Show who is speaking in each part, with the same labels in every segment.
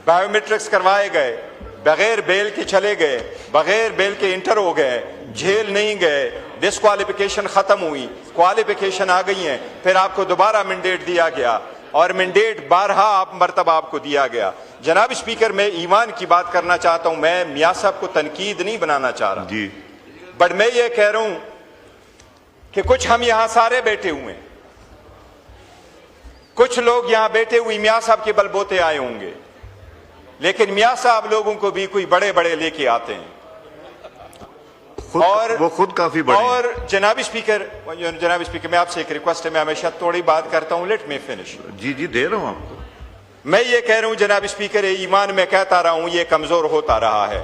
Speaker 1: Biometrics करवाए गए, बगैर बेल के चले गए, बगैर बेल के इंटर हो गए, जेल नहीं गए, डिस्क्वालिफिकेशन खत्म हुई, क्वालिफिकेशन आ गई है, फिर आपको दोबारा मैंडेट दिया गया और मैंडेट 12 मरतबा आपको दिया गया। जनाब स्पीकर, मैं ईमान की बात करना चाहता हूं, मैं मियां साहब को तनकीद नहीं बनाना चाह रहा जी, बट मैं ये कह रहा हूं कि कुछ हम यहां सारे बैठे हुए हैं, कुछ लोग यहां बैठे हुए मियां साहब के बलबोते आए होंगे, लेकिन मियां साहब लोगों को भी कोई बड़े बड़े लेके आते हैं और
Speaker 2: वो खुद काफी बड़े।
Speaker 1: और जनाब स्पीकर, मैं आपसे एक रिक्वेस्ट है, मैं हमेशा थोड़ी बात करता हूं, लेट मी फिनिश।
Speaker 2: जी जी दे रहा हूं आपको।
Speaker 1: मैं ये कह रहा हूं जनाब स्पीकर, ईमान में कहता रहा हूं, ये कमजोर होता रहा है।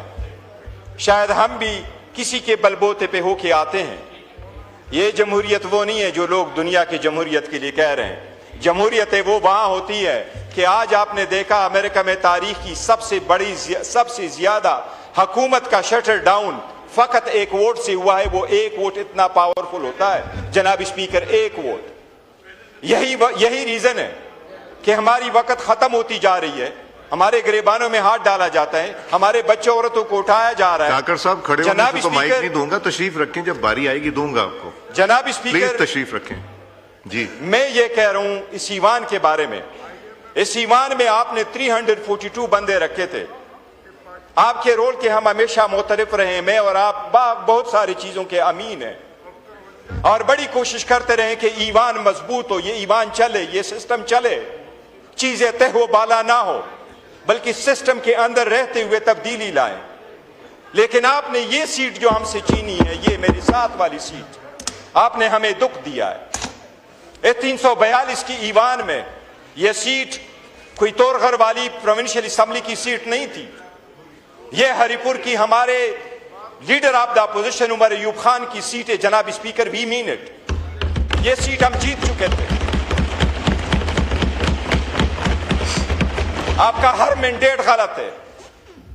Speaker 1: शायद हम भी किसी के बलबोते पे होके आते हैं। ये जमहूरियत वो नहीं है जो लोग दुनिया की जमहूरियत के लिए कह रहे हैं। जमहूरियत वो वहां होती है कि आज आपने देखा अमेरिका में तारीख की सबसे ज्यादा हुकूमत का शटर डाउन फकत एक वोट से हुआ है। वो एक वोट इतना पावरफुल होता है जनाब स्पीकर, एक वोट। यही रीजन है कि हमारी वक्त खत्म होती जा रही है, हमारे गिरेबानों में हाथ डाला जाता है, हमारे बच्चों औरतों को उठाया जा रहा है।
Speaker 2: काकर साहब खड़े होने तो माइक नहीं दूंगा, तशरीफ रखें, जब बारी आएगी दूंगा आपको।
Speaker 1: जनाब स्पीकर
Speaker 2: प्लीज तशरीफ रखें। जी, मैं
Speaker 1: ये कह रहा हूं इस ईवान के बारे में। इस ईवान में आपने 342 बंदे रखे थे। आपके रोल के हम हमेशा मुतरिफ रहे, मैं और आप बहुत सारी चीजों के अमीन हैं और बड़ी कोशिश करते रहे कि ईवान मजबूत हो, ये ईवान चले, ये सिस्टम चले, चीजें तह बाला ना हो, बल्कि सिस्टम के अंदर रहते हुए तब्दीली लाए। लेकिन आपने ये सीट जो हमसे छीनी है, ये मेरी साथ वाली सीट, आपने हमें दुख दिया है। 342 की ईवान में यह सीट कोई तोरघर वाली प्रोविंशियल असेंबली की सीट नहीं थी। यह हरिपुर की हमारे leader of the opposition Omar Ayub Khan की सीट है। जनाब स्पीकर, वी मीन इट। यह सीट हम जीत चुके थे। आपका हर मैंडेट गलत है,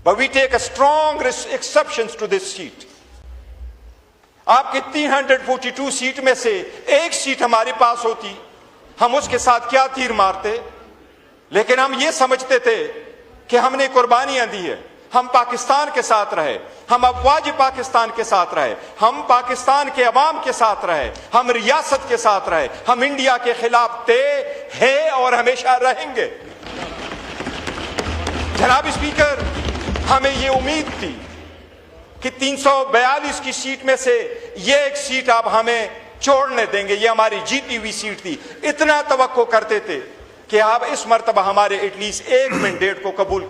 Speaker 1: but we take a strong exceptions to this seat. आपके 342 सीट में से एक सीट हमारे पास होती, हम उसके साथ क्या तीर मारते। लेकिन हम ये समझते थे कि हमने कुर्बानियां दी है, हम पाकिस्तान के साथ रहे, हम अफवाज पाकिस्तान के साथ रहे, हम पाकिस्तान के अवाम के साथ रहे, हम रियासत के साथ रहे, हम इंडिया के खिलाफ थे, हैं और हमेशा रहेंगे। जनाब स्पीकर, हमें ये उम्मीद थी कि 342 की सीट में से ये एक सीट आप हमें छोड़ने देंगे, ये हमारी जीती हुई सीट थी। इतना तवक्को करते थे कि आप इस मर्तबा हमारे एटलीस्ट एक मैंडेट को कबूल